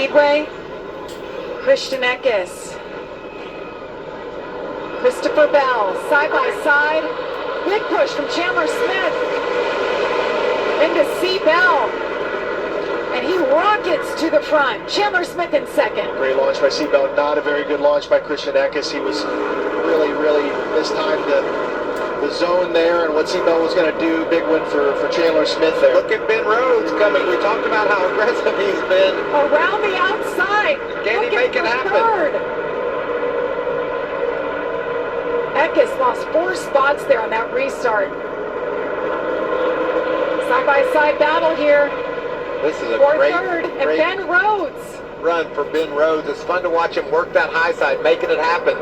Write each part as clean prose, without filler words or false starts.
Speedway, Christian Eckes, Christopher Bell, side by side. Big push from Chandler Smith into C. Bell. And he rockets to the front. Chandler Smith in second. Great launch by C. Bell. Not a very good launch by Christian Eckes. He was really mistimed the zone there and what C. Bell was going to do. Big win for Chandler Smith there. Look at Ben Rhodes coming. We talked about how aggressive he's been. Around the outside. Can he make it happen? Third. Eckes lost 4 spots there on that restart. Side-by-side battle here. This is a for great third, and Ben Rhodes. Run for Ben Rhodes. It's fun to watch him work that high side, making it happen.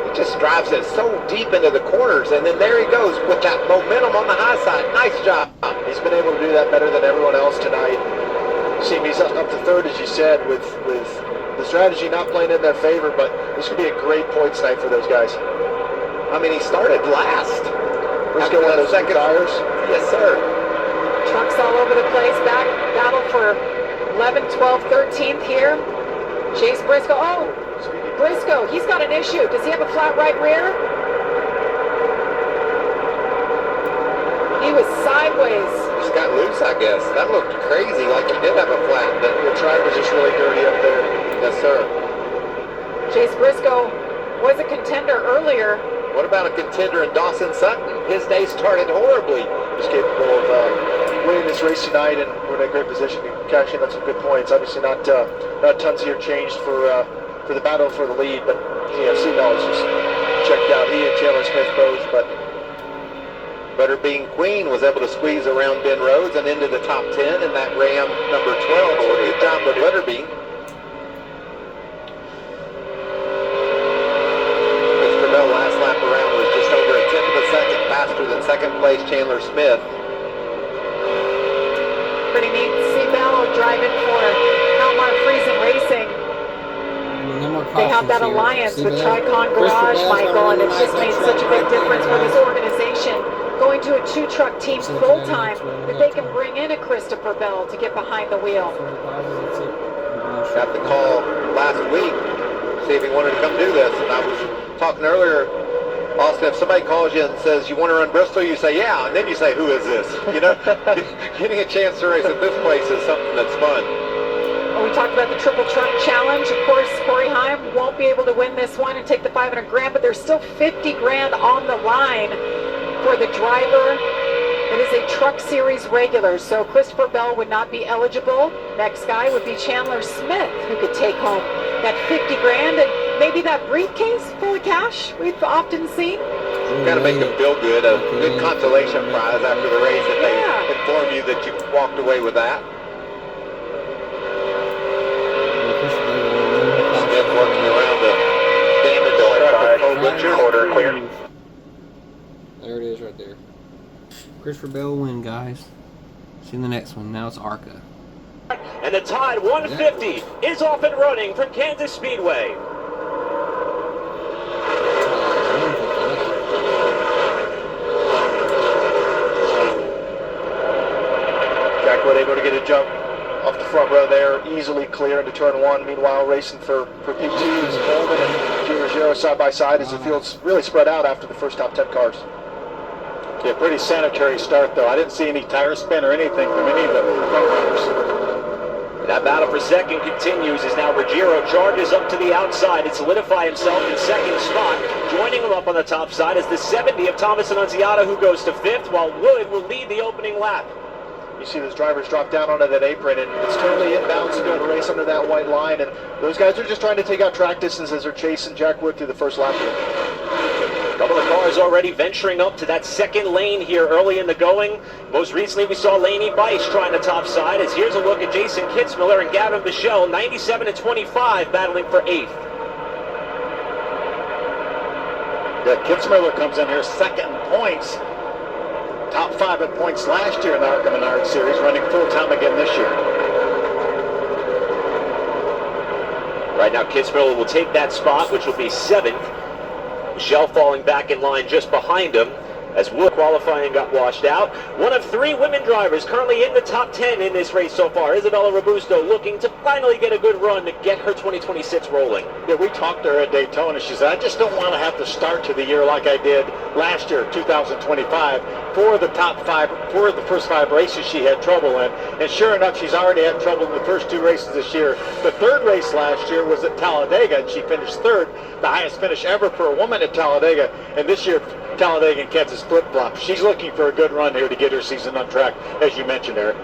He just drives it so deep into the corners, and then there he goes with that momentum on the high side. Nice job. He's been able to do that better than everyone else tonight. See him, he's up to third, as you said, with the strategy not playing in their favor, but this could be a great points night for those guys. I mean, he started last. Let's get one of those second tires. Yes, sir. Trucks all over the place. Back battle for 11th, 12th, 13th here. Chase Briscoe. Oh, Briscoe, he's got an issue. Does he have a flat right rear? He was sideways. Just got loose, I guess. That looked crazy, like he did have a flat. The track was just really dirty up there. Yes, sir. Chase Briscoe was a contender earlier. What about a contender in Dawson Sutton? His day started horribly. He's capable of winning this race tonight, and we're in a great position to cash in on some good points. Obviously, not tons here changed for the battle for the lead, but C. Bell is just checked out. He and Chandler Smith both, but Butterbean Queen was able to squeeze around Ben Rhodes and into the top 10 in that Ram number 12. Good job for Butterbean. Last lap around was just over a tenth of a second faster than second place Chandler Smith. Pretty neat to see Bell driving for Kalmar Friesen Racing. They have that alliance with Tricon Garage, Michael, and it's just made such a big difference for this organization. Going to a 2-truck team full-time, that they can bring in a Christopher Bell to get behind the wheel. Got the call last week, see if he wanted to come do this, and I was talking earlier, Austin, if somebody calls you and says, you want to run Bristol, you say, yeah, and then you say, who is this? You know, getting a chance to race at this place is something that's fun. Well, we talked about the Triple Truck Challenge. Of course, Corey Heim won't be able to win this one and take the 500 grand, but there's still 50 grand on the line for the driver. It is a Truck Series regular, so Christopher Bell would not be eligible. Next guy would be Chandler Smith, who could take home that 50 grand and maybe that briefcase full of cash we've often seen. Got to make them feel good, a good consolation prize after the race if they inform you that you walked away with that. Smith working around the damage on order clear. There it is right there. Christopher Bell win, guys. See you in the next one. Now it's Arca. And the Tide 150 is off and running from Kansas Speedway. Jack Wood able to get a jump off the front row there, easily clear into turn 1. Meanwhile, racing for P2 is Coleman and Junior Zero side by side as the field's really spread out after the first top 10 cars. Yeah, pretty sanitary start though. I didn't see any tire spin or anything from any of the front runners. That battle for second continues as now Ruggiero charges up to the outside to solidify himself in second spot. Joining him up on the top side is the 70 of Thomas Annunziata, who goes to 5th, while Wood will lead the opening lap. You see those drivers drop down onto that apron, and it's totally inbounds to be able to race under that white line, and those guys are just trying to take out track distance as they're chasing Jack Wood through the first lap here. A couple of cars already venturing up to that second lane here early in the going. Most recently we saw Laney Bice trying the top side, as here's a look at Jason Kitzmiller and Gavin Bichelle, 97 and 25, battling for 8th. Yeah, Kitzmiller comes in here second in points. Top 5 in points last year in the Arca Menards series, running full-time again this year. Right now Kitzmiller will take that spot, which will be 7th. Michelle falling back in line just behind him. as Wood qualifying got washed out. One of 3 women drivers currently in the top 10 in this race so far. Isabella Robusto looking to finally get a good run to get her 2026 rolling. Yeah, we talked to her at Daytona. She said, I just don't want to have to start to the year like I did last year, 2025. For the first 5 races she had trouble in. And sure enough, she's already had trouble in the first 2 races this year. The 3rd race last year was at Talladega, and she finished 3rd, the highest finish ever for a woman at Talladega. And this year, Talladega and Kansas flip-flop. She's looking for a good run here to get her season on track, as you mentioned, Eric.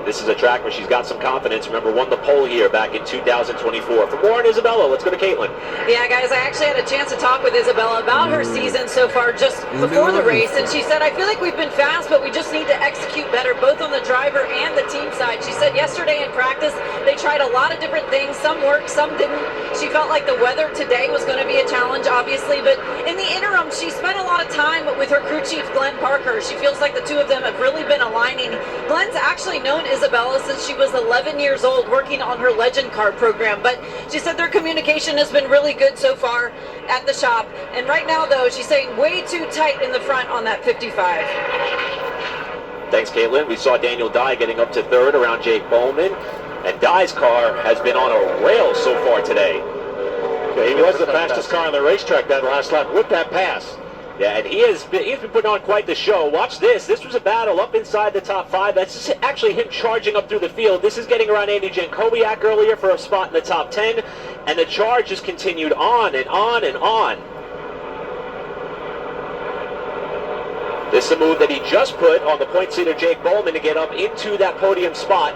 This is a track where she's got some confidence. Remember, won the pole here back in 2024. For more on Isabella, let's go to Caitlin. Yeah, guys, I actually had a chance to talk with Isabella about her season so far just before the race, and she said, I feel like we've been fast, but we just need to execute better, both on the driver and the team side. She said yesterday in practice, they tried a lot of different things. Some worked, some didn't. She felt like the weather today was going to be a challenge, obviously, but in the interim, she spent a lot of time with her crew chief, Glenn Parker. She feels like the two of them have really been aligning. Glenn's actually known Isabella since she was 11 years old, working on her Legend Car program, but she said their communication has been really good so far at the shop. And right now, though, she's saying way too tight in the front on that 55. Thanks, Caitlin. We saw Daniel Dye getting up to 3rd around Jake Bowman, and Dye's car has been on a rail so far today. Yeah, he was the fastest car on the racetrack that last lap with that pass. Yeah, and he's been putting on quite the show. Watch this. This was a battle up inside the top 5. That's actually him charging up through the field. This is getting around Andy Jankowiak earlier for a spot in the top 10. And the charge just continued on and on and on. This is a move that he just put on the point leader Jake Bowman to get up into that podium spot.